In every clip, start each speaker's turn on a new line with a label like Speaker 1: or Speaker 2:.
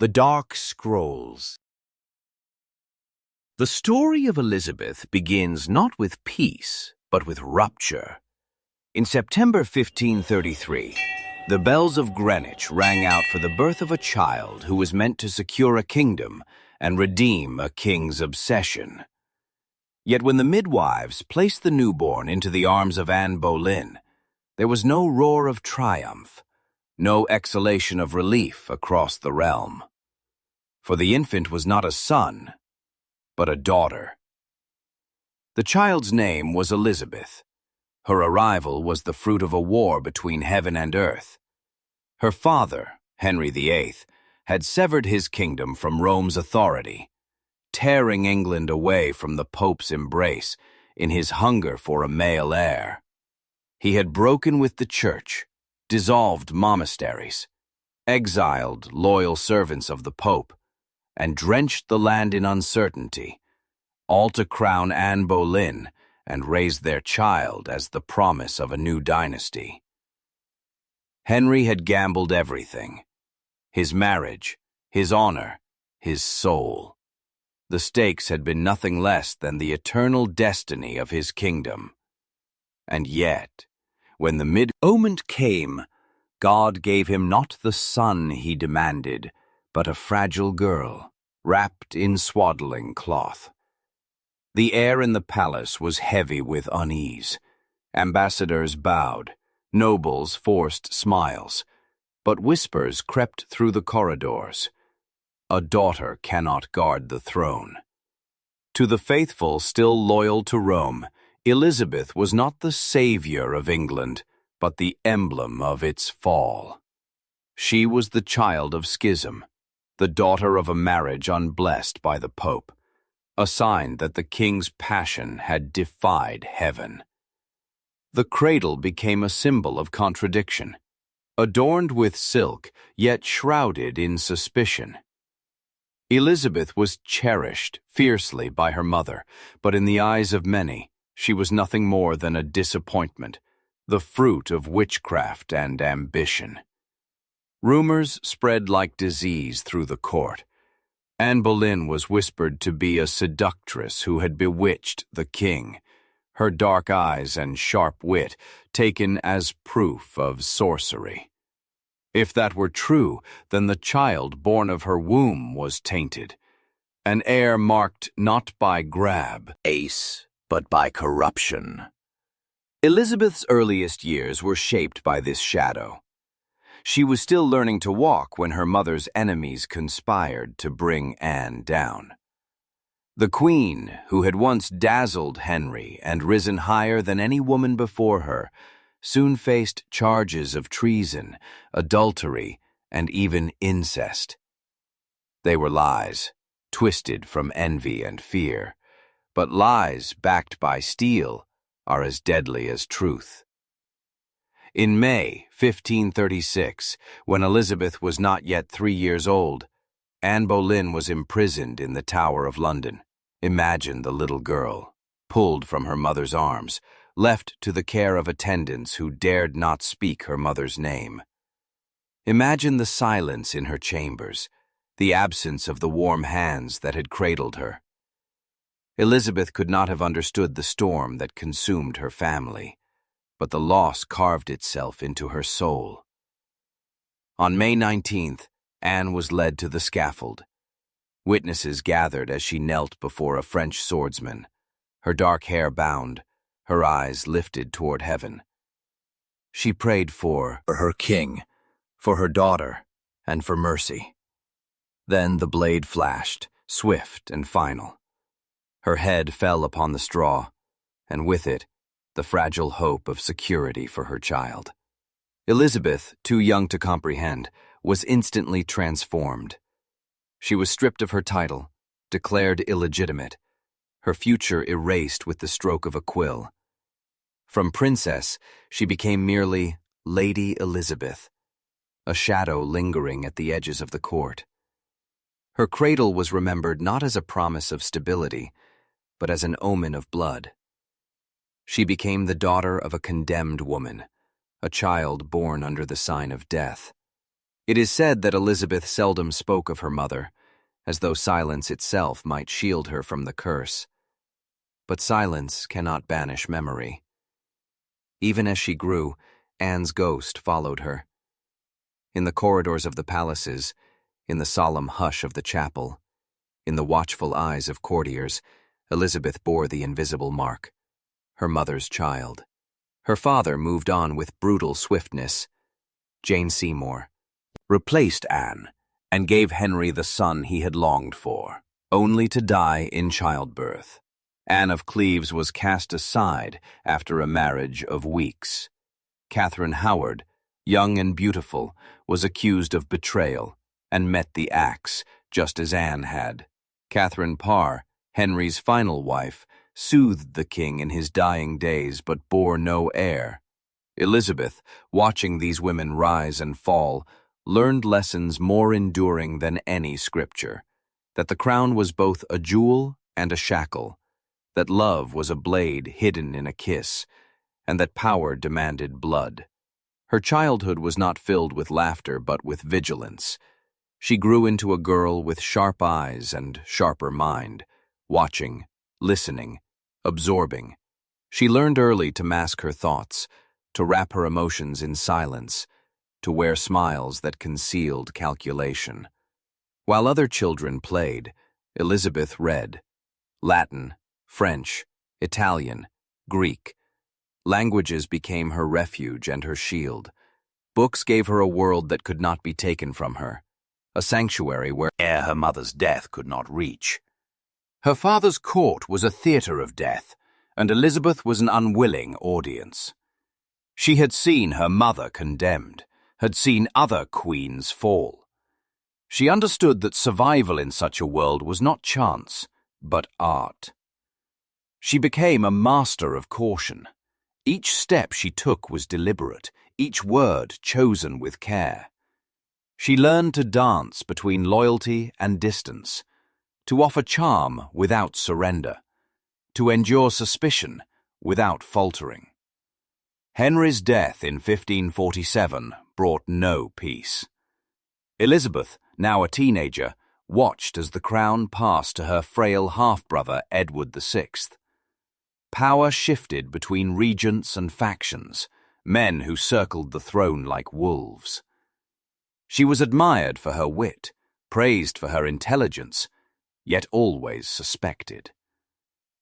Speaker 1: The Dark Scrolls. The story of Elizabeth begins not with peace, but with rupture. In September 1533, the bells of Greenwich rang out for the birth of a child who was meant to secure a kingdom and redeem a king's obsession. Yet when the midwives placed the newborn into the arms of Anne Boleyn, there was no roar of triumph, no exhalation of relief across the realm. For the infant was not a son, but a daughter. The child's name was Elizabeth. Her arrival was the fruit of a war between heaven and earth. Her father, Henry VIII, had severed his kingdom from Rome's authority, tearing England away from the Pope's embrace in his hunger for a male heir. He had broken with the Church, dissolved monasteries, exiled loyal servants of the Pope, and drenched the land in uncertainty, all to crown Anne Boleyn and raise their child as the promise of a new dynasty. Henry had gambled everything: his marriage, his honor, his soul. The stakes had been nothing less than the eternal destiny of his kingdom. And yet, when the mid-moment came, God gave him not the son he demanded, but a fragile girl, wrapped in swaddling cloth. The air in the palace was heavy with unease. Ambassadors bowed, nobles forced smiles, but whispers crept through the corridors. A daughter cannot guard the throne. To the faithful still loyal to Rome, Elizabeth was not the savior of England, but the emblem of its fall. She was the child of schism, the daughter of a marriage unblessed by the Pope, a sign that the king's passion had defied heaven. The cradle became a symbol of contradiction, adorned with silk, yet shrouded in suspicion. Elizabeth was cherished fiercely by her mother, but in the eyes of many, she was nothing more than a disappointment, the fruit of witchcraft and ambition. Rumors spread like disease through the court. Anne Boleyn was whispered to be a seductress who had bewitched the king, her dark eyes and sharp wit taken as proof of sorcery. If that were true, then the child born of her womb was tainted, an heir marked not by ace, but by corruption. Elizabeth's earliest years were shaped by this shadow. She was still learning to walk when her mother's enemies conspired to bring Anne down. The Queen, who had once dazzled Henry and risen higher than any woman before her, soon faced charges of treason, adultery, and even incest. They were lies, twisted from envy and fear, but lies backed by steel are as deadly as truth. In May 1536, when Elizabeth was not yet 3 years old, Anne Boleyn was imprisoned in the Tower of London. Imagine the little girl, pulled from her mother's arms, left to the care of attendants who dared not speak her mother's name. Imagine the silence in her chambers, the absence of the warm hands that had cradled her. Elizabeth could not have understood the storm that consumed her family, but the loss carved itself into her soul. On May 19th, Anne was led to the scaffold. Witnesses gathered as she knelt before a French swordsman, her dark hair bound, her eyes lifted toward heaven. She prayed for her king, for her daughter, and for mercy. Then the blade flashed, swift and final. Her head fell upon the straw, and with it, the fragile hope of security for her child. Elizabeth, too young to comprehend, was instantly transformed. She was stripped of her title, declared illegitimate, her future erased with the stroke of a quill. From princess, she became merely Lady Elizabeth, a shadow lingering at the edges of the court. Her cradle was remembered not as a promise of stability, but as an omen of blood. She became the daughter of a condemned woman, a child born under the sign of death. It is said that Elizabeth seldom spoke of her mother, as though silence itself might shield her from the curse. But silence cannot banish memory. Even as she grew, Anne's ghost followed her. In the corridors of the palaces, in the solemn hush of the chapel, in the watchful eyes of courtiers, Elizabeth bore the invisible mark, her mother's child. Her father moved on with brutal swiftness. Jane Seymour replaced Anne and gave Henry the son he had longed for, only to die in childbirth. Anne of Cleves was cast aside after a marriage of weeks. Catherine Howard, young and beautiful, was accused of betrayal and met the axe, just as Anne had. Catherine Parr, Henry's final wife, soothed the king in his dying days but bore no heir. Elizabeth, watching these women rise and fall, learned lessons more enduring than any scripture, that the crown was both a jewel and a shackle, that love was a blade hidden in a kiss, and that power demanded blood. Her childhood was not filled with laughter but with vigilance. She grew into a girl with sharp eyes and sharper mind, watching, listening, absorbing. She learned early to mask her thoughts, to wrap her emotions in silence, to wear smiles that concealed calculation. While other children played, Elizabeth read. Latin, French, Italian, Greek. Languages became her refuge and her shield. Books gave her a world that could not be taken from her, a sanctuary where her mother's death could not reach. Her father's court was a theater of death, and Elizabeth was an unwilling audience. She had seen her mother condemned, had seen other queens fall. She understood that survival in such a world was not chance, but art. She became a master of caution. Each step she took was deliberate, each word chosen with care. She learned to dance between loyalty and distance, to offer charm without surrender, to endure suspicion without faltering. Henry's death in 1547 brought no peace. Elizabeth, now a teenager, watched as the crown passed to her frail half-brother Edward VI. Power shifted between regents and factions, men who circled the throne like wolves. She was admired for her wit, praised for her intelligence, yet always suspected.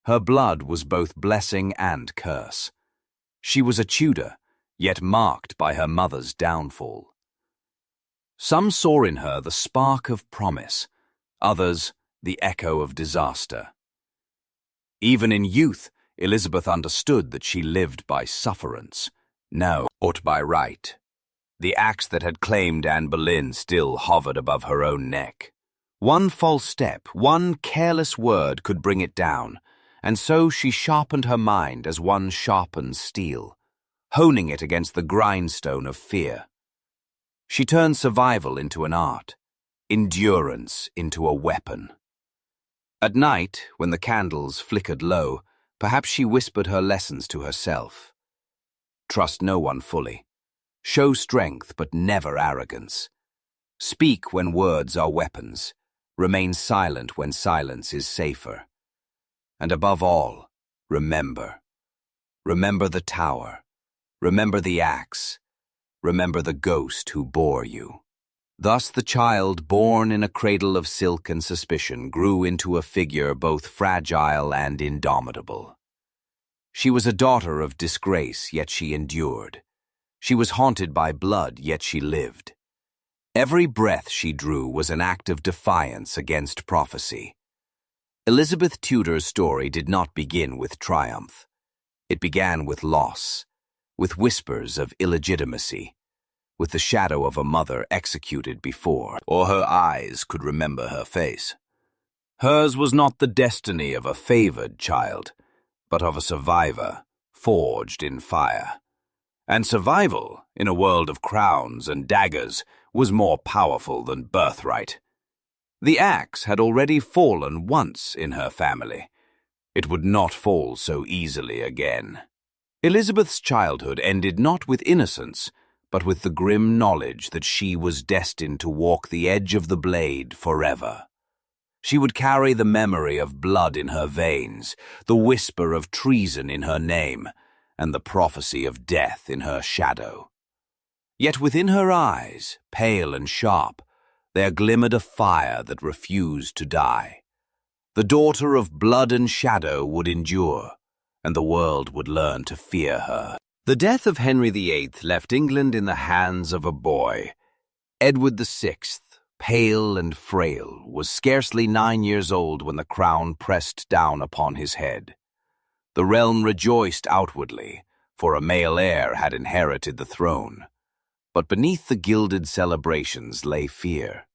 Speaker 1: Her blood was both blessing and curse. She was a Tudor, yet marked by her mother's downfall. Some saw in her the spark of promise, others the echo of disaster. Even in youth, Elizabeth understood that she lived by sufferance, no, ought by right. The axe that had claimed Anne Boleyn still hovered above her own neck. One false step, one careless word could bring it down, and so she sharpened her mind as one sharpens steel, honing it against the grindstone of fear. She turned survival into an art, endurance into a weapon. At night, when the candles flickered low, perhaps she whispered her lessons to herself. Trust no one fully. Show strength but never arrogance. Speak when words are weapons. Remain silent when silence is safer. And above all, remember. Remember the tower. Remember the axe. Remember the ghost who bore you. Thus the child, born in a cradle of silk and suspicion, grew into a figure both fragile and indomitable. She was a daughter of disgrace, yet she endured. She was haunted by blood, yet she lived. Every breath she drew was an act of defiance against prophecy. Elizabeth Tudor's story did not begin with triumph. It began with loss, with whispers of illegitimacy, with the shadow of a mother executed before, or her eyes could remember her face. Hers was not the destiny of a favored child, but of a survivor, forged in fire. And survival, in a world of crowns and daggers, was more powerful than birthright. The axe had already fallen once in her family. It would not fall so easily again. Elizabeth's childhood ended not with innocence, but with the grim knowledge that she was destined to walk the edge of the blade forever. She would carry the memory of blood in her veins, the whisper of treason in her name, and the prophecy of death in her shadow. Yet within her eyes, pale and sharp, there glimmered a fire that refused to die. The daughter of blood and shadow would endure, and the world would learn to fear her. The death of Henry VIII left England in the hands of a boy. Edward VI, pale and frail, was scarcely 9 years old when the crown pressed down upon his head. The realm rejoiced outwardly, for a male heir had inherited the throne. But beneath the gilded celebrations lay fear.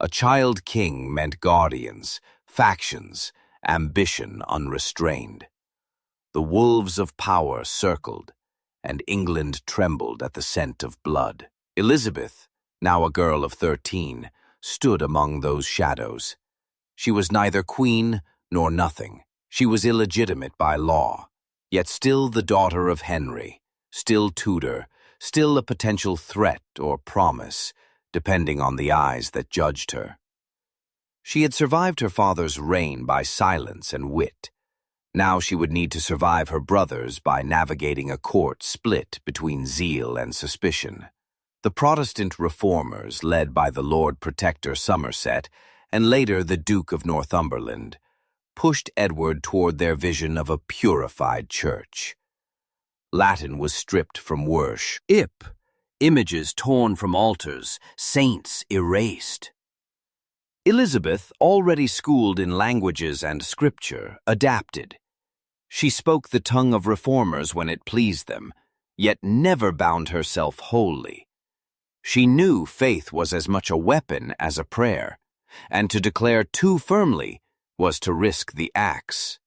Speaker 1: A child king meant guardians, factions, ambition unrestrained. The wolves of power circled, and England trembled at the scent of blood. Elizabeth, now a girl of 13, stood among those shadows. She was neither queen nor nothing. She was illegitimate by law, yet still the daughter of Henry, still Tudor, still a potential threat or promise, depending on the eyes that judged her. She had survived her father's reign by silence and wit. Now she would need to survive her brothers by navigating a court split between zeal and suspicion. The Protestant reformers, led by the Lord Protector Somerset and later the Duke of Northumberland, pushed Edward toward their vision of a purified church. Latin was stripped from worship, images torn from altars, saints erased. Elizabeth, already schooled in languages and scripture, adapted. She spoke the tongue of reformers when it pleased them, yet never bound herself wholly. She knew faith was as much a weapon as a prayer, and to declare too firmly was to risk the axe.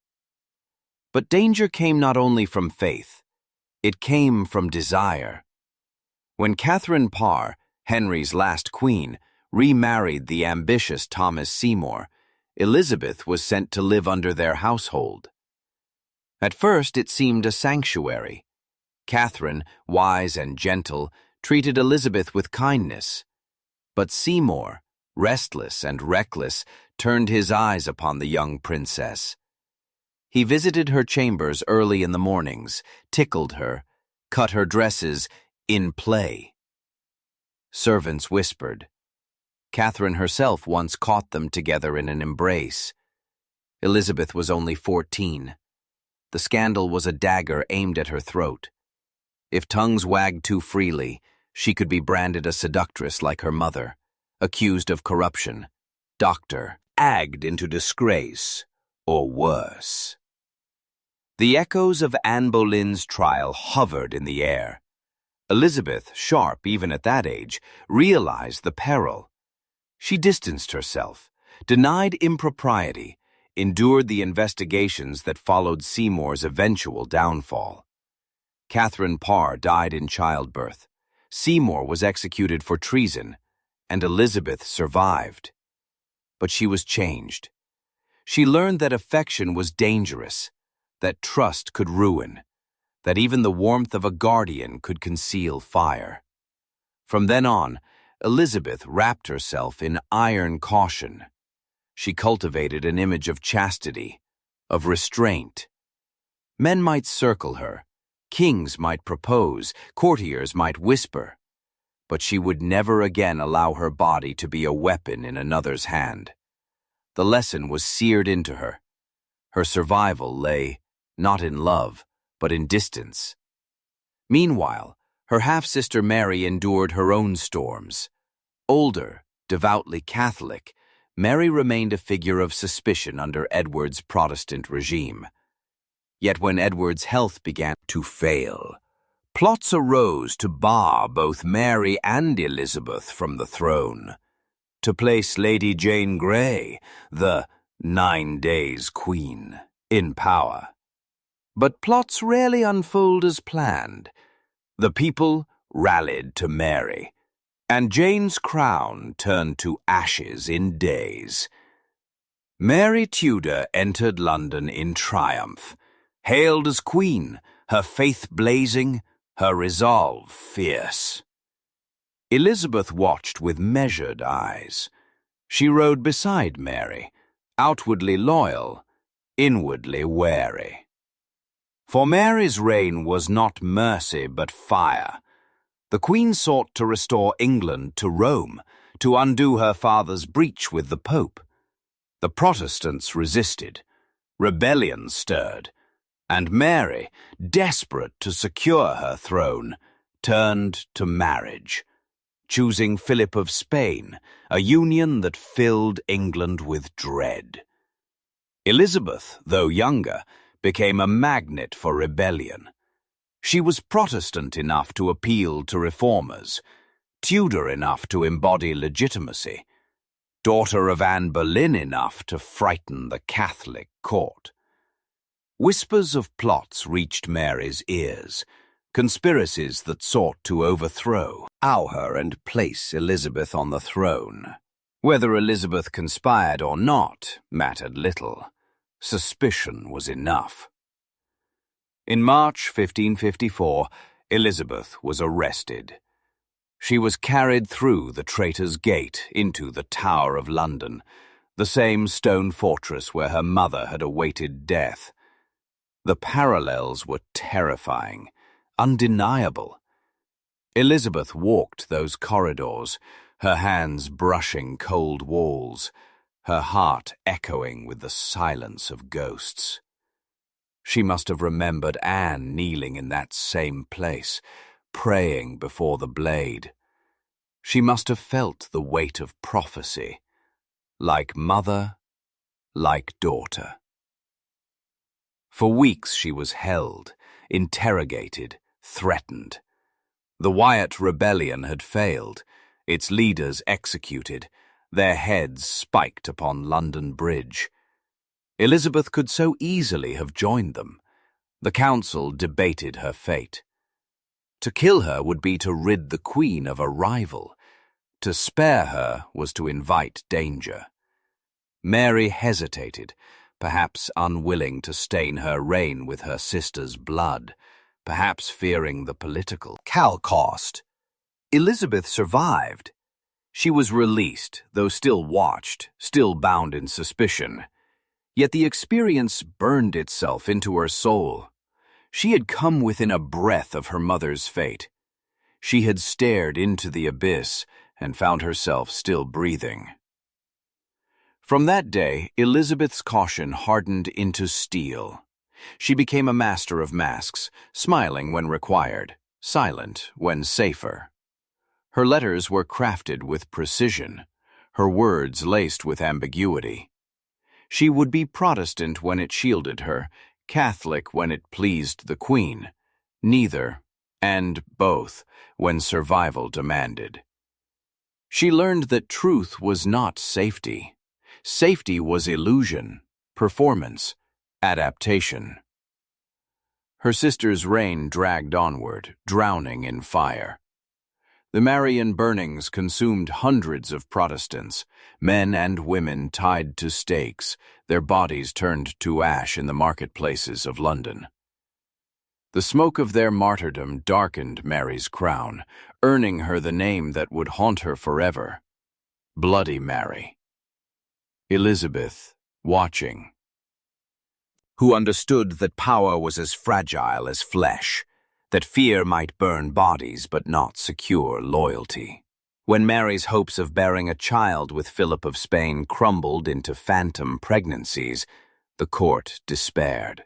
Speaker 1: But danger came not only from faith, it came from desire. When Catherine Parr, Henry's last queen, remarried the ambitious Thomas Seymour, Elizabeth was sent to live under their household. At first it seemed a sanctuary. Catherine, wise and gentle, treated Elizabeth with kindness. But Seymour, restless and reckless, turned his eyes upon the young princess. He visited her chambers early in the mornings, tickled her, cut her dresses in play. Servants whispered. Catherine herself once caught them together in an embrace. Elizabeth was only 14. The scandal was a dagger aimed at her throat. If tongues wagged too freely, she could be branded a seductress like her mother, accused of corruption, agged into disgrace, or worse. The echoes of Anne Boleyn's trial hovered in the air. Elizabeth, sharp even at that age, realized the peril. She distanced herself, denied impropriety, endured the investigations that followed Seymour's eventual downfall. Catherine Parr died in childbirth. Seymour was executed for treason, and Elizabeth survived. But she was changed. She learned that affection was dangerous, that trust could ruin, that even the warmth of a guardian could conceal fire. From then on, Elizabeth wrapped herself in iron caution. She cultivated an image of chastity, of restraint. Men might circle her, kings might propose, courtiers might whisper, but she would never again allow her body to be a weapon in another's hand. The lesson was seared into her. Her survival lay not in love, but in distance. Meanwhile, her half-sister Mary endured her own storms. Older, devoutly Catholic, Mary remained a figure of suspicion under Edward's Protestant regime. Yet when Edward's health began to fail, plots arose to bar both Mary and Elizabeth from the throne, to place Lady Jane Grey, the 9 Days Queen, in power. But plots rarely unfold as planned. The people rallied to Mary, and Jane's crown turned to ashes in days. Mary Tudor entered London in triumph, hailed as queen, her faith blazing, her resolve fierce. Elizabeth watched with measured eyes. She rode beside Mary, outwardly loyal, inwardly wary. For Mary's reign was not mercy but fire. The Queen sought to restore England to Rome, to undo her father's breach with the Pope. The Protestants resisted, rebellion stirred, and Mary, desperate to secure her throne, turned to marriage, choosing Philip of Spain, a union that filled England with dread. Elizabeth, though younger, became a magnet for rebellion. She was Protestant enough to appeal to reformers, Tudor enough to embody legitimacy, daughter of Anne Boleyn enough to frighten the Catholic court. Whispers of plots reached Mary's ears, conspiracies that sought to overthrow, oust her and place Elizabeth on the throne. Whether Elizabeth conspired or not mattered little. Suspicion was enough. In March 1554, Elizabeth was arrested. She was carried through the Traitor's Gate into the Tower of London, the same stone fortress where her mother had awaited death. The parallels were terrifying, undeniable. Elizabeth walked those corridors, her hands brushing cold walls, her heart echoing with the silence of ghosts. She must have remembered Anne kneeling in that same place, praying before the blade. She must have felt the weight of prophecy, like mother, like daughter. For weeks she was held, interrogated, threatened. The Wyatt rebellion had failed, its leaders executed, their heads spiked upon London Bridge. Elizabeth could so easily have joined them. The council debated her fate. To kill her would be to rid the Queen of a rival. To spare her was to invite danger. Mary hesitated, perhaps unwilling to stain her reign with her sister's blood, perhaps fearing the political cost. Elizabeth survived. She was released, though still watched, still bound in suspicion. Yet the experience burned itself into her soul. She had come within a breath of her mother's fate. She had stared into the abyss and found herself still breathing. From that day, Elizabeth's caution hardened into steel. She became a master of masks, smiling when required, silent when safer. Her letters were crafted with precision, her words laced with ambiguity. She would be Protestant when it shielded her, Catholic when it pleased the Queen, neither, and both, when survival demanded. She learned that truth was not safety. Safety was illusion, performance, adaptation. Her sister's reign dragged onward, drowning in fire. The Marian burnings consumed hundreds of Protestants, men and women tied to stakes, their bodies turned to ash in the marketplaces of London. The smoke of their martyrdom darkened Mary's crown, earning her the name that would haunt her forever, Bloody Mary. Elizabeth, watching, who understood that power was as fragile as flesh, that fear might burn bodies but not secure loyalty. When Mary's hopes of bearing a child with Philip of Spain crumbled into phantom pregnancies, the court despaired.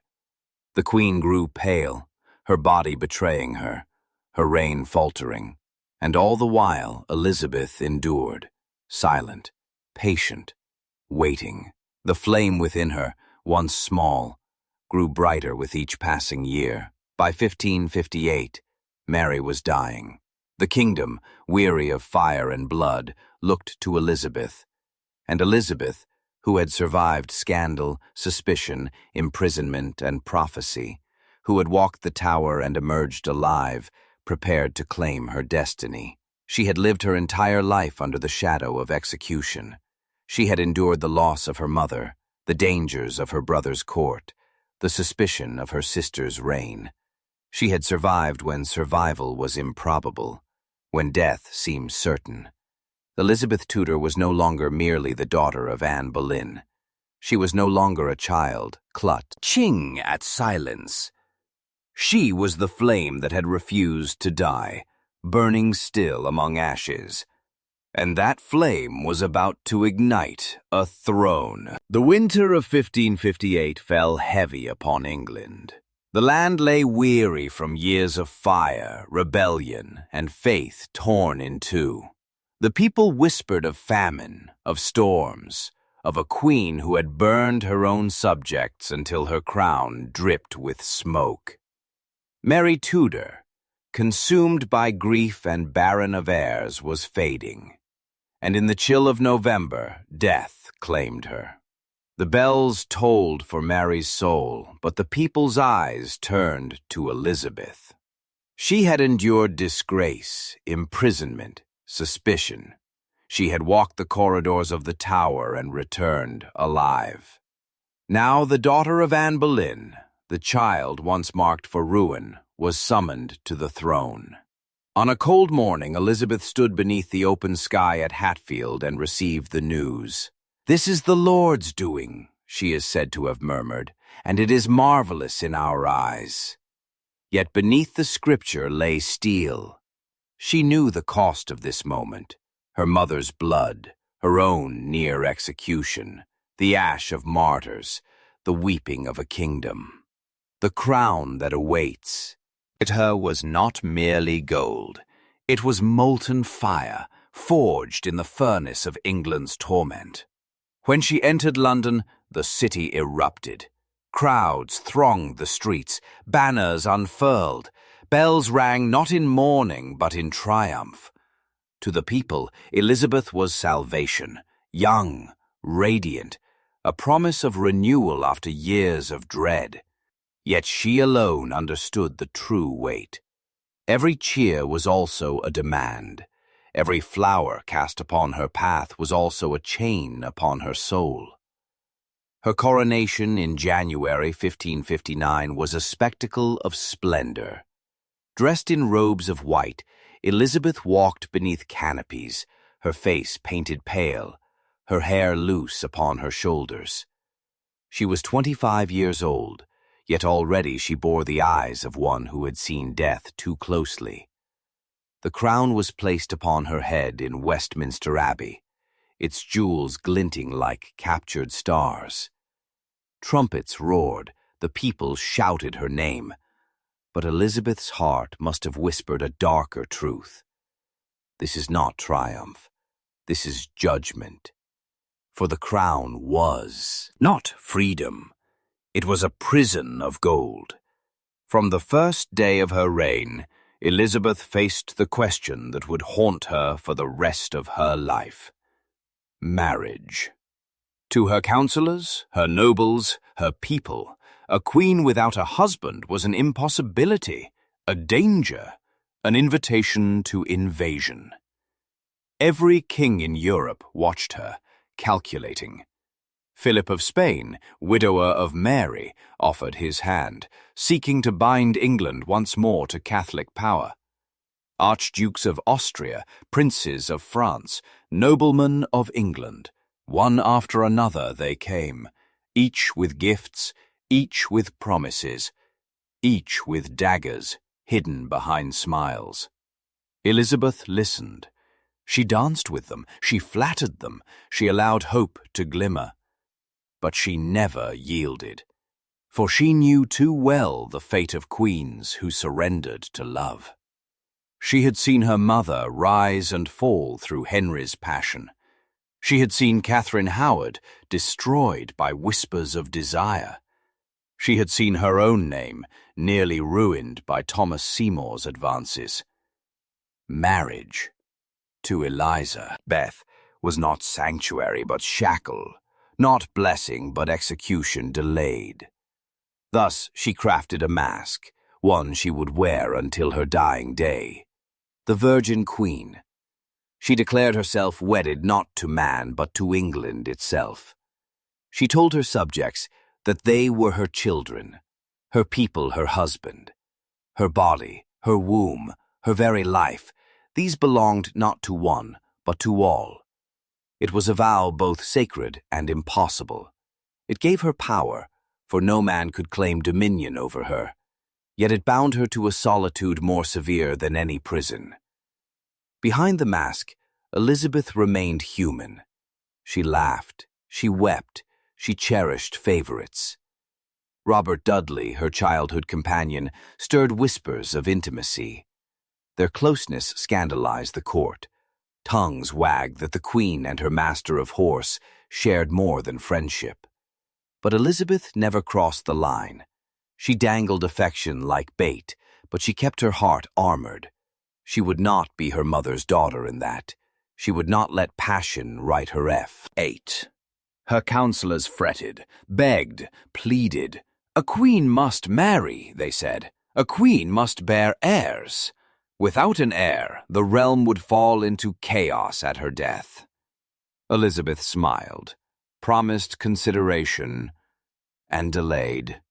Speaker 1: The Queen grew pale, her body betraying her, her reign faltering, and all the while Elizabeth endured, silent, patient, waiting. The flame within her, once small, grew brighter with each passing year. By 1558, Mary was dying. The kingdom, weary of fire and blood, looked to Elizabeth. And Elizabeth, who had survived scandal, suspicion, imprisonment, and prophecy, who had walked the tower and emerged alive, prepared to claim her destiny. She had lived her entire life under the shadow of execution. She had endured the loss of her mother, the dangers of her brother's court, the suspicion of her sister's reign. She had survived when survival was improbable. when death seemed certain. Elizabeth Tudor was no longer merely the daughter of Anne Boleyn. She was no longer a child, clutching at silence. She was the flame that had refused to die, burning still among ashes. And that flame was about to ignite a throne. The winter of 1558 fell heavy upon England. The land lay weary from years of fire, rebellion, and faith torn in two. The people whispered of famine, of storms, of a queen who had burned her own subjects until her crown dripped with smoke. Mary Tudor, consumed by grief and barren of heirs, was fading. And in the chill of November, death claimed her. The bells tolled for Mary's soul, but the people's eyes turned to Elizabeth. She had endured disgrace, imprisonment, suspicion. She had walked the corridors of the Tower and returned alive. Now the daughter of Anne Boleyn, the child once marked for ruin, was summoned to the throne. On a cold morning, Elizabeth stood beneath the open sky at Hatfield and received the news. "This is the Lord's doing," she is said to have murmured, "and it is marvelous in our eyes." Yet beneath the scripture lay steel. She knew the cost of this moment, her mother's blood, her own near execution, the ash of martyrs, the weeping of a kingdom. The crown that awaits. Her was not merely gold. It was molten fire, forged in the furnace of England's torment. When she entered London, the city erupted. Crowds thronged the streets, banners unfurled, bells rang not in mourning but in triumph. To the people, Elizabeth was salvation, young, radiant, a promise of renewal after years of dread. Yet she alone understood the true weight. Every cheer was also a demand. Every flower cast upon her path was also a chain upon her soul. Her coronation in January 1559 was a spectacle of splendor. Dressed in robes of white, Elizabeth walked beneath canopies, her face painted pale, her hair loose upon her shoulders. She was 25 years old, yet already she bore the eyes of one who had seen death too closely. The crown was placed upon her head in Westminster Abbey, its jewels glinting like captured stars. Trumpets roared, the people shouted her name, but Elizabeth's heart must have whispered a darker truth. This is not triumph, this is judgment. For the crown was not freedom. It was a prison of gold. From the first day of her reign, Elizabeth faced the question that would haunt her for the rest of her life. Marriage. To her counselors, her nobles, her people, a queen without a husband was an impossibility, a danger, an invitation to invasion. Every king in Europe watched her, calculating. Philip of Spain, widower of Mary, offered his hand, seeking to bind England once more to Catholic power. Archdukes of Austria, princes of France, noblemen of England, one after another they came, each with gifts, each with promises, each with daggers hidden behind smiles. Elizabeth listened. She danced with them, she flattered them, she allowed hope to glimmer. But she never yielded, for she knew too well the fate of queens who surrendered to love. She had seen her mother rise and fall through Henry's passion. She had seen Catherine Howard destroyed by whispers of desire. She had seen her own name nearly ruined by Thomas Seymour's advances. Marriage, to Elizabeth, was not sanctuary but shackle, not blessing but execution delayed. Thus she crafted a mask, one she would wear until her dying day. The Virgin Queen. She declared herself wedded not to man but to England itself. She told her subjects that they were her children, her people her husband, her body, her womb, her very life. these belonged not to one, but to all. It was a vow both sacred and impossible. It gave her power, for no man could claim dominion over her, yet it bound her to a solitude more severe than any prison. Behind the mask, Elizabeth remained human. She laughed, she wept, she cherished favorites. Robert Dudley, her childhood companion, stirred whispers of intimacy. Their closeness scandalized the court. Tongues wagged that the Queen and her master of horse shared more than friendship. But Elizabeth never crossed the line. She dangled affection like bait, but she kept her heart armored. She would not be her mother's daughter in that. She would not let passion write her F8. Her counselors fretted, begged, pleaded. A queen must marry, they said. A queen must bear heirs. Without an heir, the realm would fall into chaos at her death. Elizabeth smiled, promised consideration, and delayed.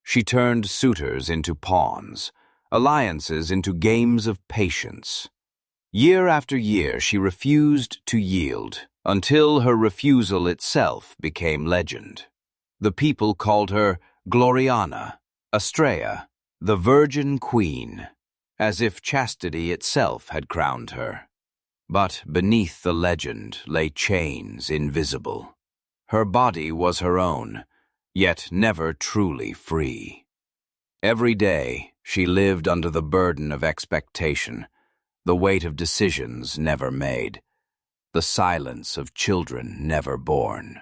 Speaker 1: She turned suitors into pawns, alliances into games of patience. Year after year she refused to yield, until her refusal itself became legend. The people called her Gloriana, Astrea, the Virgin Queen, as if chastity itself had crowned her. But beneath the legend lay chains invisible. Her body was her own, yet never truly free. Every day she lived under the burden of expectation, the weight of decisions never made, the silence of children never born.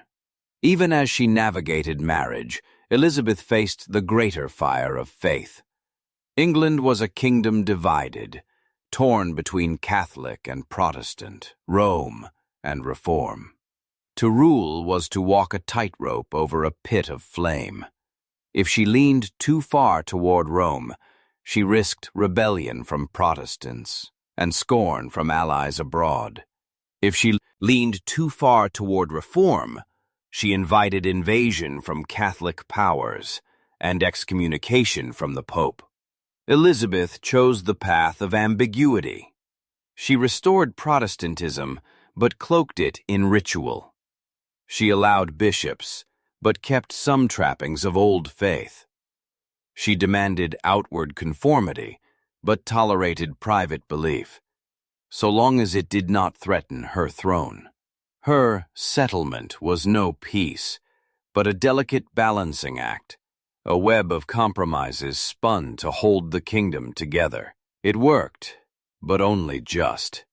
Speaker 1: Even as she navigated marriage, Elizabeth faced the greater fire of faith. England was a kingdom divided, torn between Catholic and Protestant, Rome and Reform. To rule was to walk a tightrope over a pit of flame. If she leaned too far toward Rome, she risked rebellion from Protestants and scorn from allies abroad. If she leaned too far toward Reform, she invited invasion from Catholic powers and excommunication from the Pope. Elizabeth chose the path of ambiguity. She restored Protestantism, but cloaked it in ritual. She allowed bishops, but kept some trappings of old faith. She demanded outward conformity, but tolerated private belief, so long as it did not threaten her throne. Her settlement was no peace, but a delicate balancing act, a web of compromises spun to hold the kingdom together. It worked, but only just.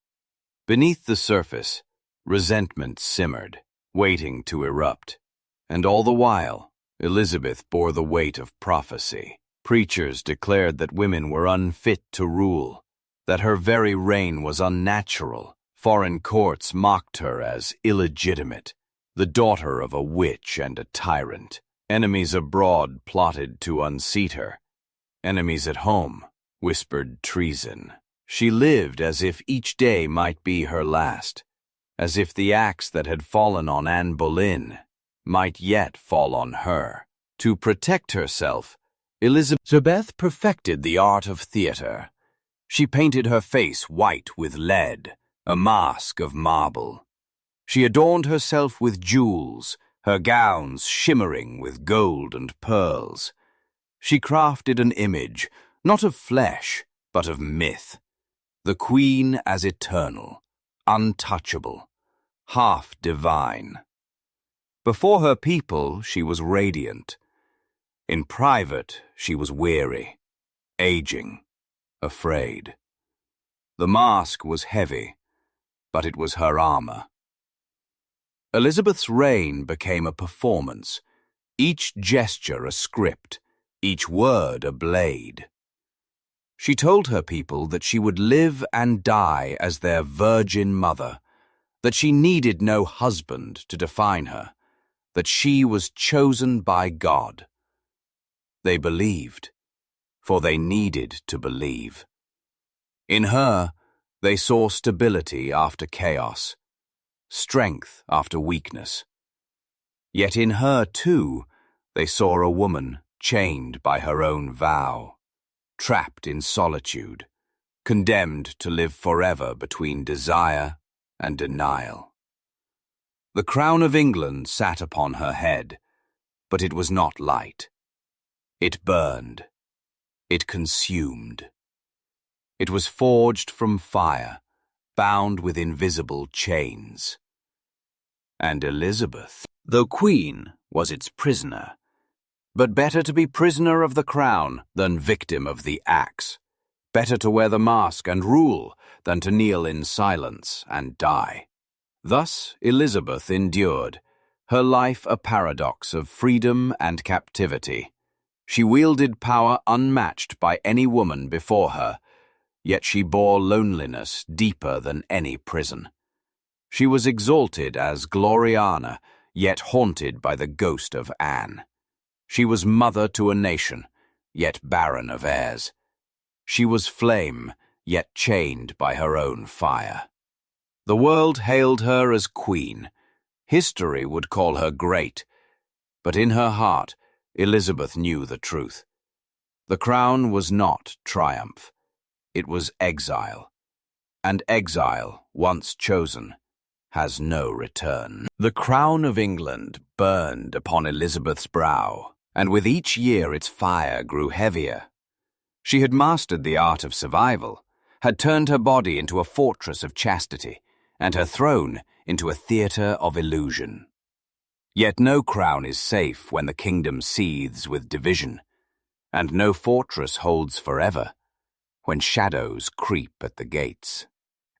Speaker 1: Beneath the surface, resentment simmered, waiting to erupt. And all the while, Elizabeth bore the weight of prophecy. Preachers declared that women were unfit to rule, that her very reign was unnatural. Foreign courts mocked her as illegitimate, the daughter of a witch and a tyrant. Enemies abroad plotted to unseat her. Enemies at home whispered treason. She lived as if each day might be her last, as if the axe that had fallen on Anne Boleyn might yet fall on her. To protect herself, Elizabeth perfected the art of theater. She painted her face white with lead, a mask of marble. She adorned herself with jewels, her gowns shimmering with gold and pearls. She crafted an image, not of flesh, but of myth. The Queen as eternal, untouchable, half divine. Before her people, she was radiant. In private, she was weary, aging, afraid. The mask was heavy, but it was her armor. Elizabeth's reign became a performance, each gesture a script, each word a blade. She told her people that she would live and die as their virgin mother, that she needed no husband to define her, that she was chosen by God. They believed, for they needed to believe. In her, they saw stability after chaos, strength after weakness. Yet in her, too, they saw a woman chained by her own vow, trapped in solitude, condemned to live forever between desire and denial. The crown of England sat upon her head, but it was not light. It burned. It consumed. It was forged from fire, bound with invisible chains. And Elizabeth, though queen, was its prisoner. But better to be prisoner of the crown than victim of the axe. Better to wear the mask and rule than to kneel in silence and die. Thus Elizabeth endured, her life a paradox of freedom and captivity. She wielded power unmatched by any woman before her, yet she bore loneliness deeper than any prison. She was exalted as Gloriana, yet haunted by the ghost of Anne. She was mother to a nation, yet barren of heirs. She was flame, yet chained by her own fire. The world hailed her as queen. History would call her great. But in her heart, Elizabeth knew the truth. The crown was not triumph. It was exile. And exile, once chosen, has no return. The crown of England burned upon Elizabeth's brow, and with each year its fire grew heavier. She had mastered the art of survival, had turned her body into a fortress of chastity, and her throne into a theatre of illusion. Yet no crown is safe when the kingdom seethes with division, and no fortress holds forever when shadows creep at the gates.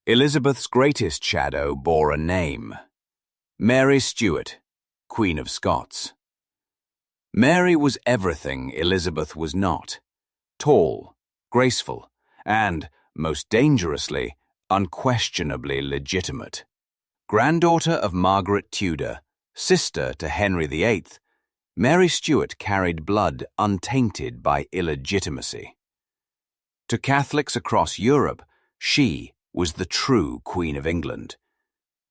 Speaker 1: Elizabeth's greatest shadow bore a name: Mary Stuart, Queen of Scots. Mary was everything Elizabeth was not: tall, graceful, and, most dangerously, unquestionably legitimate. Granddaughter of Margaret Tudor, sister to Henry VIII, Mary Stuart carried blood untainted by illegitimacy. To Catholics across Europe, she was the true Queen of England,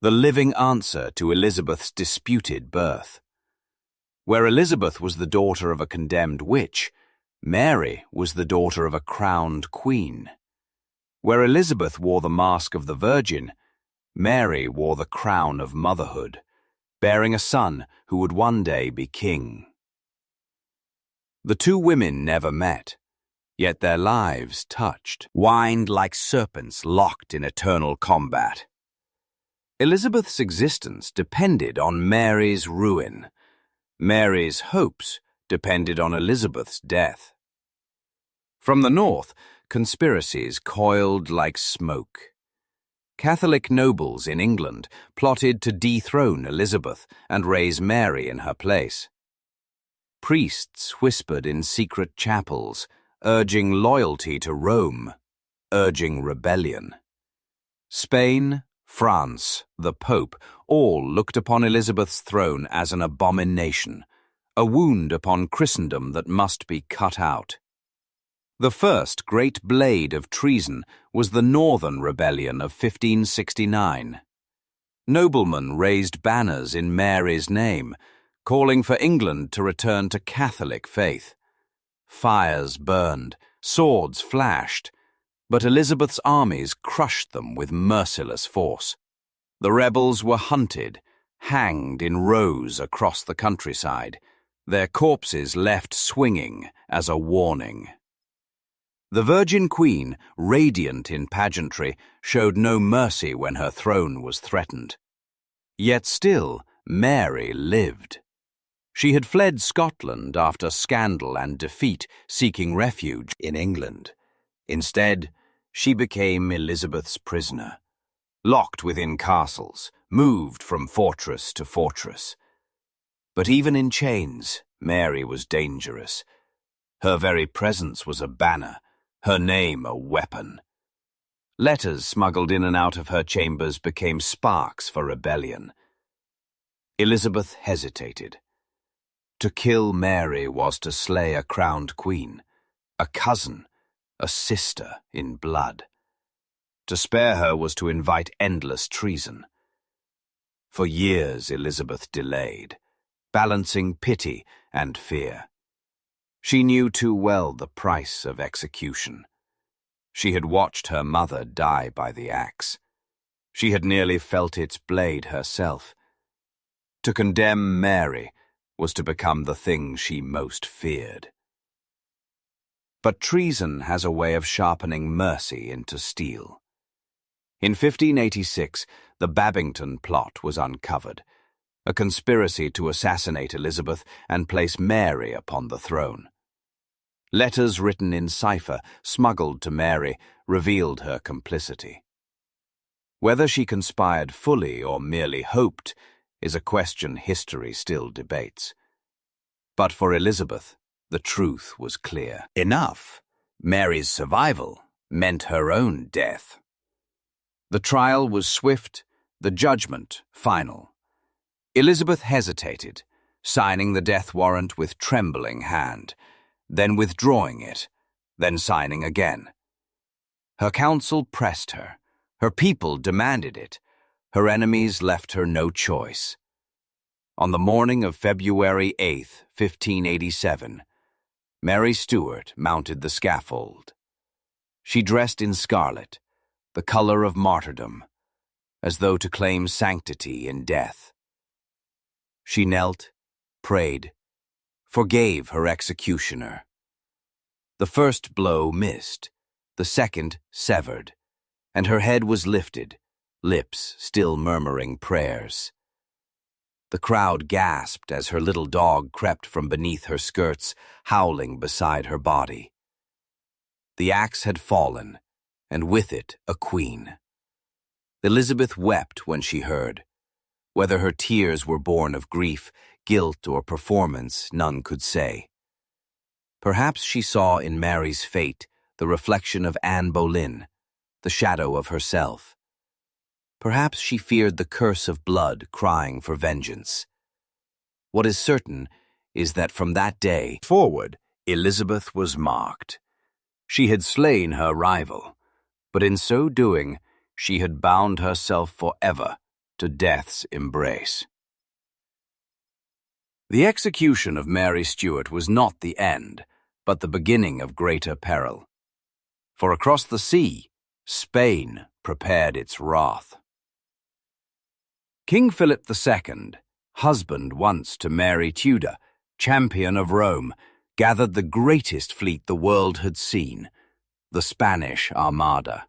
Speaker 1: the living answer to Elizabeth's disputed birth. Where Elizabeth was the daughter of a condemned witch, Mary was the daughter of a crowned queen. Where Elizabeth wore the mask of the Virgin, Mary wore the crown of motherhood, bearing a son who would one day be king. The two women never met, yet their lives touched, wined like serpents locked in eternal combat. Elizabeth's existence depended on Mary's ruin. Mary's hopes depended on Elizabeth's death. From the north, conspiracies coiled like smoke. Catholic nobles in England plotted to dethrone Elizabeth and raise Mary in her place. Priests whispered in secret chapels, urging loyalty to Rome, urging rebellion. Spain, France, the Pope, all looked upon Elizabeth's throne as an abomination, a wound upon Christendom that must be cut out. The first great blade of treason was the Northern Rebellion of 1569. Noblemen raised banners in Mary's name, calling for England to return to Catholic faith. Fires burned, swords flashed, but Elizabeth's armies crushed them with merciless force. The rebels were hunted, hanged in rows across the countryside, their corpses left swinging as a warning. The Virgin Queen, radiant in pageantry, showed no mercy when her throne was threatened. Yet still, Mary lived. She had fled Scotland after scandal and defeat, seeking refuge in England. Instead, she became Elizabeth's prisoner, locked within castles, moved from fortress to fortress. But even in chains, Mary was dangerous. Her very presence was a banner, her name a weapon. Letters smuggled in and out of her chambers became sparks for rebellion. Elizabeth hesitated. To kill Mary was to slay a crowned queen, a cousin, a sister in blood. To spare her was to invite endless treason. For years Elizabeth delayed, balancing pity and fear. She knew too well the price of execution. She had watched her mother die by the axe. She had nearly felt its blade herself. To condemn Mary was to become the thing she most feared. But treason has a way of sharpening mercy into steel. In 1586, the Babington plot was uncovered, a conspiracy to assassinate Elizabeth and place Mary upon the throne. Letters written in cipher, smuggled to Mary, revealed her complicity. Whether she conspired fully or merely hoped is a question history still debates. But for Elizabeth, the truth was clear. Enough. Mary's survival meant her own death. The trial was swift, the judgment final. Elizabeth hesitated, signing the death warrant with trembling hand, then withdrawing it, then signing again. Her council pressed her. Her people demanded it. Her enemies left her no choice. On the morning of February 8, 1587, Mary Stuart mounted the scaffold. She dressed in scarlet, the color of martyrdom, as though to claim sanctity in death. She knelt, prayed, forgave her executioner. The first blow missed, the second severed, and her head was lifted, lips still murmuring prayers. The crowd gasped as her little dog crept from beneath her skirts, howling beside her body. The axe had fallen, and with it a queen. Elizabeth wept when she heard. Whether her tears were born of grief, guilt, or performance, none could say. Perhaps she saw in Mary's fate the reflection of Anne Boleyn, the shadow of herself. Perhaps she feared the curse of blood crying for vengeance. What is certain is that from that day forward, Elizabeth was marked. She had slain her rival, but in so doing, she had bound herself forever to death's embrace. The execution of Mary Stuart was not the end, but the beginning of greater peril. For across the sea, Spain prepared its wrath. King Philip II, husband once to Mary Tudor, champion of Rome, gathered the greatest fleet the world had seen, the Spanish Armada.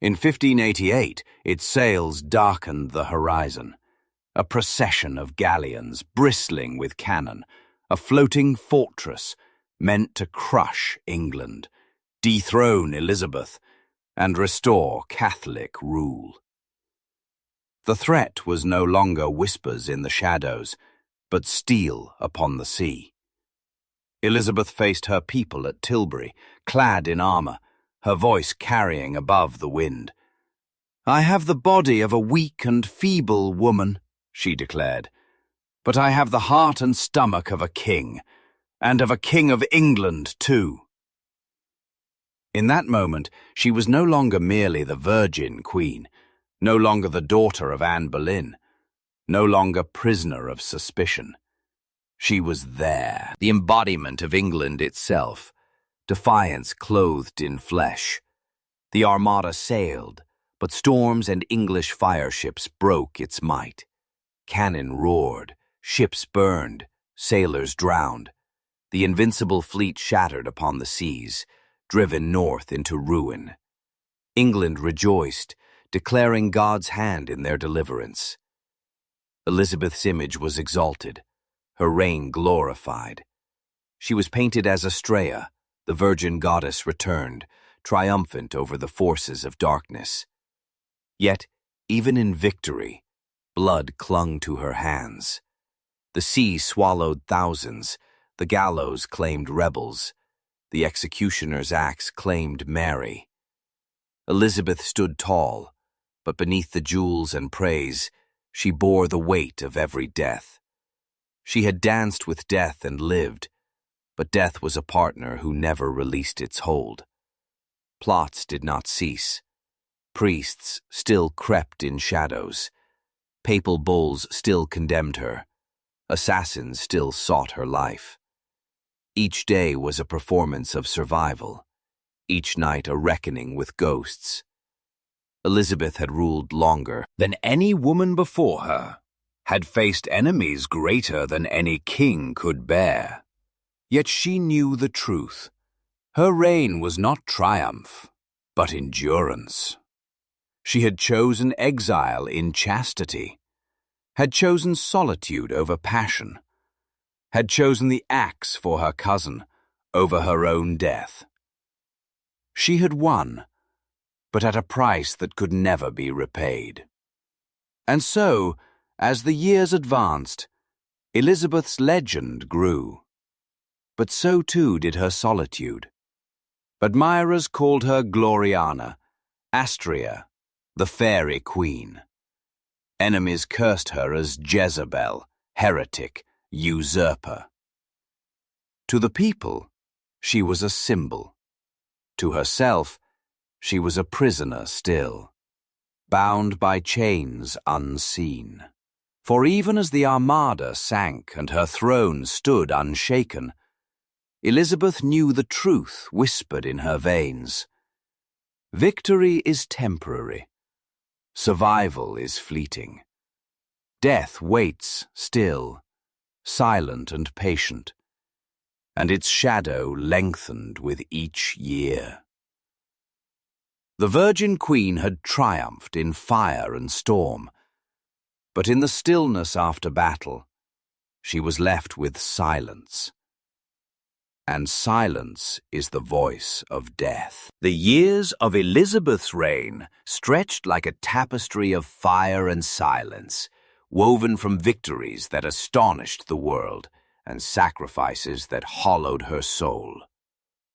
Speaker 1: In 1588, its sails darkened the horizon, a procession of galleons bristling with cannon, a floating fortress meant to crush England, dethrone Elizabeth, and restore Catholic rule. The threat was no longer whispers in the shadows, but steel upon the sea. Elizabeth faced her people at Tilbury, clad in armor, her voice carrying above the wind. "I have the body of a weak and feeble woman," she declared, "but I have the heart and stomach of a king, and of a king of England, too." In that moment, she was no longer merely the Virgin Queen, no longer the daughter of Anne Boleyn, no longer prisoner of suspicion. She was there, the embodiment of England itself, defiance clothed in flesh. The Armada sailed, but storms and English fireships broke its might. Cannon roared, ships burned, sailors drowned. The invincible fleet shattered upon the seas, driven north into ruin. England rejoiced, declaring God's hand in their deliverance. Elizabeth's image was exalted, her reign glorified. She was painted as Astraea, the virgin goddess returned, triumphant over the forces of darkness. Yet, even in victory, blood clung to her hands. The sea swallowed thousands, the gallows claimed rebels, the executioner's axe claimed Mary. Elizabeth stood tall, but beneath the jewels and praise, she bore the weight of every death. She had danced with death and lived, but death was a partner who never released its hold. Plots did not cease. Priests still crept in shadows. Papal bulls still condemned her. Assassins still sought her life. Each day was a performance of survival. each night a reckoning with ghosts. Elizabeth had ruled longer than any woman before her, had faced enemies greater than any king could bear. Yet she knew the truth. Her reign was not triumph, but endurance. She had chosen exile in chastity, had chosen solitude over passion, had chosen the axe for her cousin over her own death. She had won, but at a price that could never be repaid. And so, as the years advanced, Elizabeth's legend grew. But so too did her solitude. Admirers called her Gloriana, Astrea, the fairy queen. Enemies cursed her as Jezebel, heretic, usurper. To the people, she was a symbol. To herself, she was a prisoner still, bound by chains unseen. For even as the Armada sank and her throne stood unshaken, Elizabeth knew the truth whispered in her veins. Victory is temporary. Survival is fleeting. Death waits still, silent and patient, and its shadow lengthened with each year. The Virgin Queen had triumphed in fire and storm, but in the stillness after battle, she was left with silence. And silence is the voice of death. The years of Elizabeth's reign stretched like a tapestry of fire and silence, woven from victories that astonished the world and sacrifices that hollowed her soul.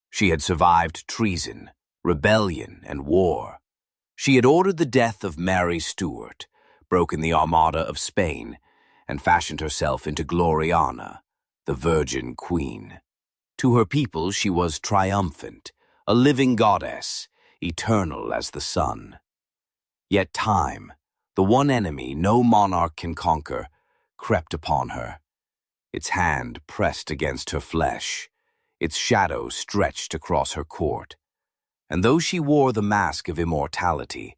Speaker 1: She had survived treason, rebellion, and war. She had ordered the death of Mary Stuart, broken the Armada of Spain, and fashioned herself into Gloriana, the Virgin Queen. To her people she was triumphant, a living goddess, eternal as the sun. Yet time, the one enemy no monarch can conquer, crept upon her. Its hand pressed against her flesh, its shadow stretched across her court. And though she wore the mask of immortality,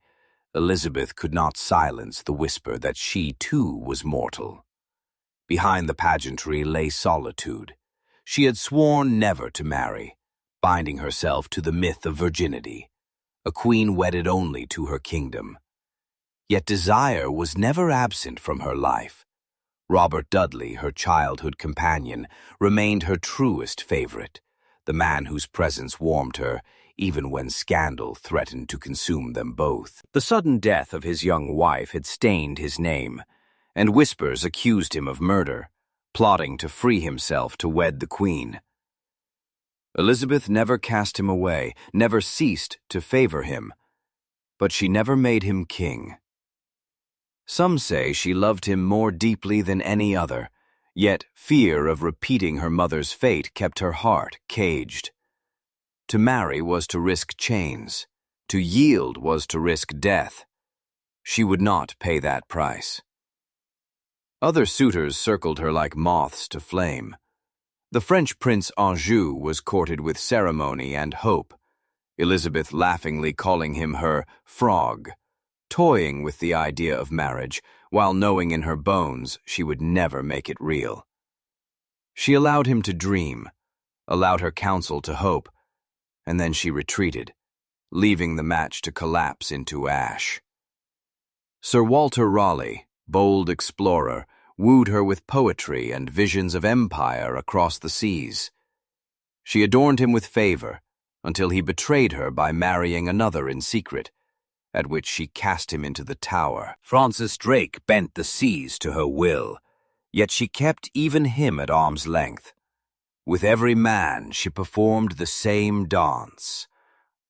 Speaker 1: Elizabeth could not silence the whisper that she too was mortal. Behind the pageantry lay solitude. She had sworn never to marry, binding herself to the myth of virginity, a queen wedded only to her kingdom. Yet desire was never absent from her life. Robert Dudley, her childhood companion, remained her truest favorite, the man whose presence warmed her, even when scandal threatened to consume them both. The sudden death of his young wife had stained his name, and whispers accused him of murder, plotting to free himself to wed the Queen. Elizabeth never cast him away, never ceased to favor him, but she never made him king. Some say she loved him more deeply than any other, yet fear of repeating her mother's fate kept her heart caged. To marry was to risk chains. To yield was to risk death. She would not pay that price. Other suitors circled her like moths to flame. The French Prince Anjou was courted with ceremony and hope, Elizabeth laughingly calling him her frog, toying with the idea of marriage, while knowing in her bones she would never make it real. She allowed him to dream, allowed her counsel to hope, and then she retreated, leaving the match to collapse into ash. Sir Walter Raleigh, bold explorer, wooed her with poetry and visions of empire across the seas. She adorned him with favor, until he betrayed her by marrying another in secret, at which she cast him into the Tower. Francis Drake bent the seas to her will, yet she kept even him at arm's length. With every man she performed the same dance,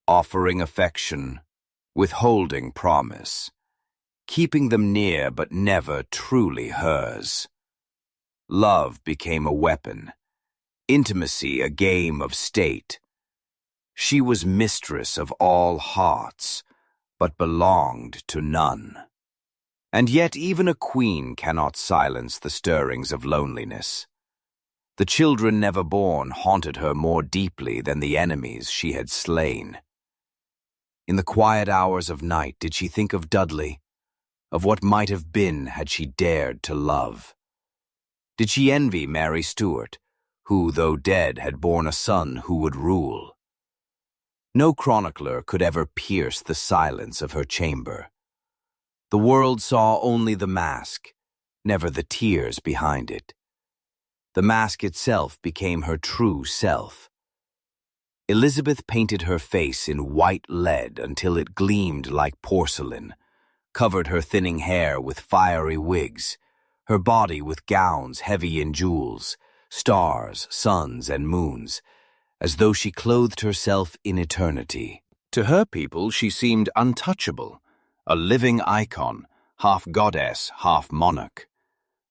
Speaker 1: offering affection, withholding promise, keeping them near but never truly hers. Love became a weapon, intimacy a game of state. She was mistress of all hearts, but belonged to none. And yet even a queen cannot silence the stirrings of loneliness. The children never born haunted her more deeply than the enemies she had slain. In the quiet hours of night did she think of Dudley, of what might have been had she dared to love. Did she envy Mary Stuart, who, though dead, had borne a son who would rule? No chronicler could ever pierce the silence of her chamber. The world saw only the mask, never the tears behind it. The mask itself became her true self. Elizabeth painted her face in white lead until it gleamed like porcelain, covered her thinning hair with fiery wigs, her body with gowns heavy in jewels, stars, suns, and moons, as though she clothed herself in eternity. To her people she seemed untouchable, a living icon, half goddess, half monarch.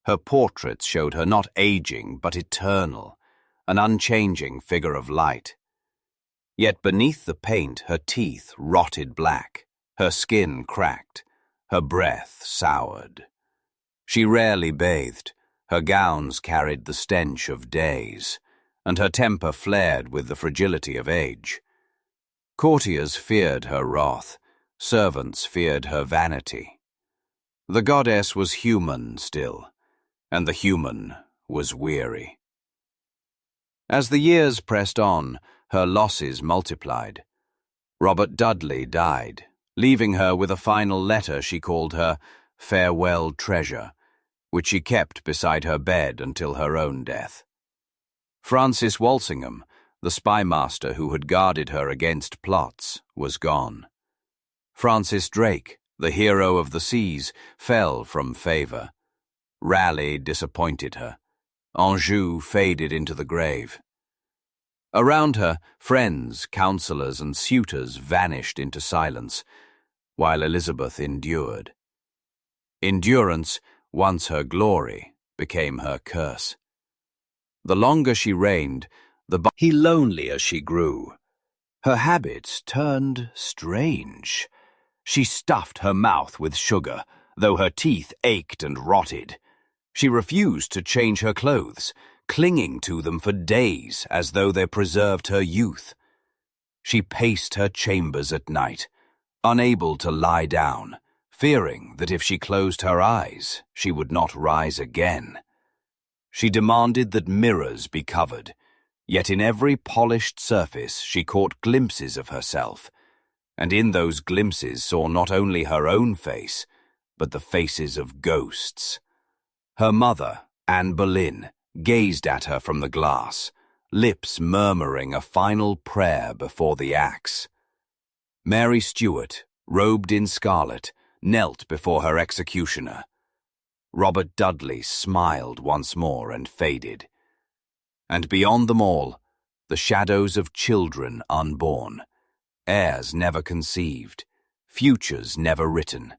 Speaker 1: Her portraits showed her not aging, but eternal, an unchanging figure of light. Yet beneath the paint her teeth rotted black, her skin cracked, her breath soured. She rarely bathed, her gowns carried the stench of days, and her temper flared with the fragility of age. Courtiers feared her wrath, servants feared her vanity. The goddess was human still, and the human was weary. As the years pressed on, her losses multiplied. Robert Dudley died, leaving her with a final letter she called her farewell treasure, which she kept beside her bed until her own death. Francis Walsingham, the spymaster who had guarded her against plots, was gone. Francis Drake, the hero of the seas, fell from favor. Raleigh disappointed her. Anjou faded into the grave. Around her, friends, counselors, and suitors vanished into silence, while Elizabeth endured. Endurance, once her glory, became her curse. The longer she reigned, the lonelier she grew. Her habits turned strange. She stuffed her mouth with sugar, though her teeth ached and rotted. She refused to change her clothes, clinging to them for days as though they preserved her youth. She paced her chambers at night, unable to lie down, fearing that if she closed her eyes, she would not rise again. She demanded that mirrors be covered, yet in every polished surface she caught glimpses of herself, and in those glimpses saw not only her own face, but the faces of ghosts. Her mother, Anne Boleyn, gazed at her from the glass, lips murmuring a final prayer before the axe. Mary Stuart, robed in scarlet, knelt before her executioner. Robert Dudley smiled once more and faded. And beyond them all, the shadows of children unborn, heirs never conceived, futures never written.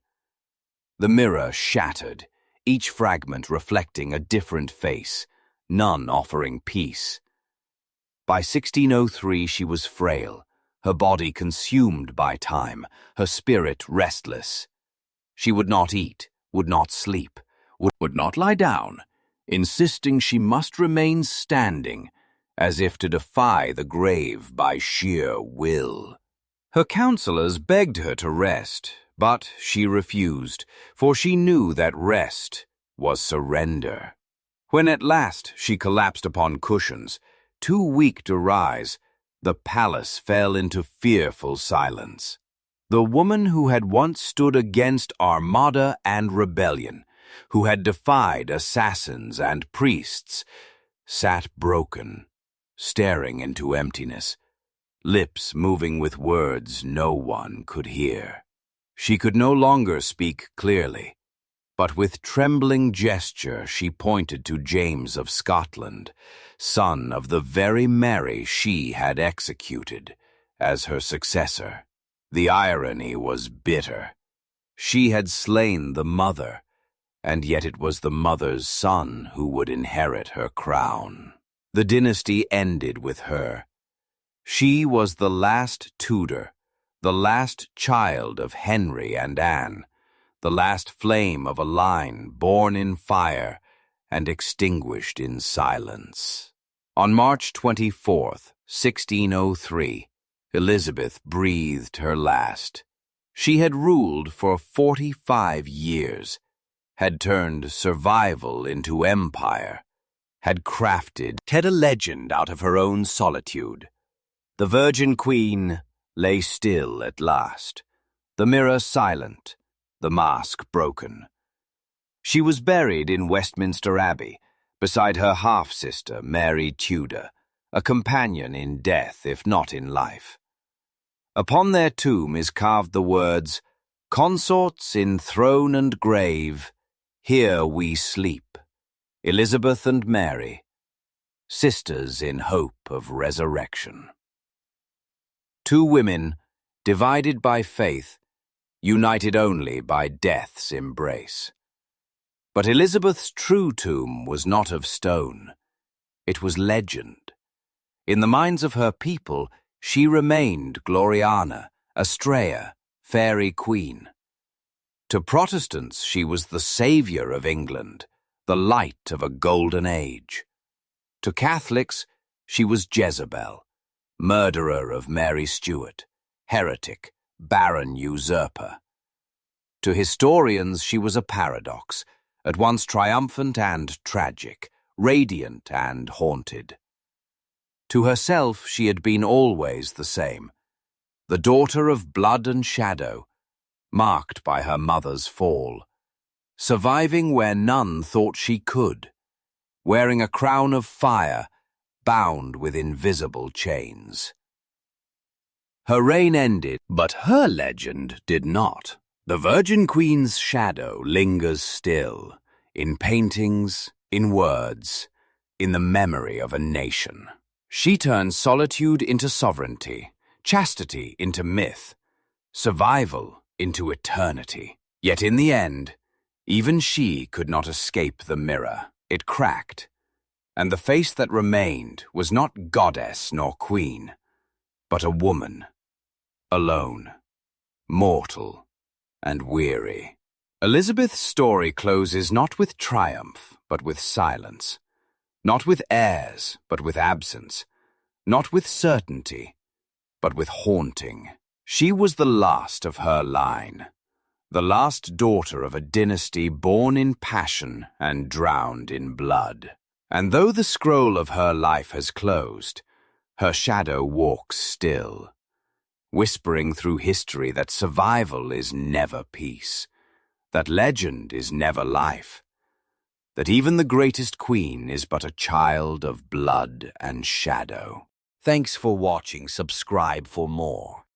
Speaker 1: The mirror shattered, each fragment reflecting a different face, none offering peace. By 1603 she was frail, her body consumed by time, her spirit restless. She would not eat, would not sleep, would not lie down, insisting she must remain standing, as if to defy the grave by sheer will. Her counselors begged her to rest, but she refused, for she knew that rest was surrender. When at last she collapsed upon cushions, too weak to rise, the palace fell into fearful silence. The woman who had once stood against Armada and rebellion, who had defied assassins and priests, sat broken, staring into emptiness, lips moving with words no one could hear. She could no longer speak clearly, but with trembling gesture she pointed to James of Scotland, son of the very Mary she had executed, as her successor. The irony was bitter. She had slain the mother, and yet it was the mother's son who would inherit her crown. The dynasty ended with her. She was the last Tudor, the last child of Henry and Anne, the last flame of a line born in fire and extinguished in silence. On March 24th, 1603, Elizabeth breathed her last. She had ruled for 45 years, had turned survival into empire, had crafted a legend out of her own solitude. The Virgin Queen lay still at last, the mirror silent, the mask broken. She was buried in Westminster Abbey, beside her half-sister Mary Tudor, a companion in death if not in life. Upon their tomb is carved the words, "Consorts in throne and grave, here we sleep, Elizabeth and Mary, sisters in hope of resurrection." Two women, divided by faith, united only by death's embrace. But Elizabeth's true tomb was not of stone. It was legend. In the minds of her people, she remained Gloriana, Astrea, fairy queen. To Protestants, she was the savior of England, the light of a golden age. To Catholics, she was Jezebel, murderer of Mary Stuart, heretic, barren usurper. To historians, she was a paradox, at once triumphant and tragic, radiant and haunted. To herself, she had been always the same, the daughter of blood and shadow, marked by her mother's fall, surviving where none thought she could, wearing a crown of fire, bound with invisible chains. Her reign ended, but her legend did not. The Virgin Queen's shadow lingers still, in paintings, in words, in the memory of a nation. She turned solitude into sovereignty, chastity into myth, survival into eternity. Yet in the end, even she could not escape the mirror. It cracked, and the face that remained was not goddess nor queen, but a woman, alone, mortal, and weary. Elizabeth's story closes not with triumph, but with silence. Not with heirs, but with absence. Not with certainty, but with haunting. She was the last of her line, the last daughter of a dynasty born in passion and drowned in blood. And though the scroll of her life has closed, her shadow walks still, whispering through history that survival is never peace, that legend is never life, that even the greatest queen is but a child of blood and shadow. Thanks for watching. Subscribe for more.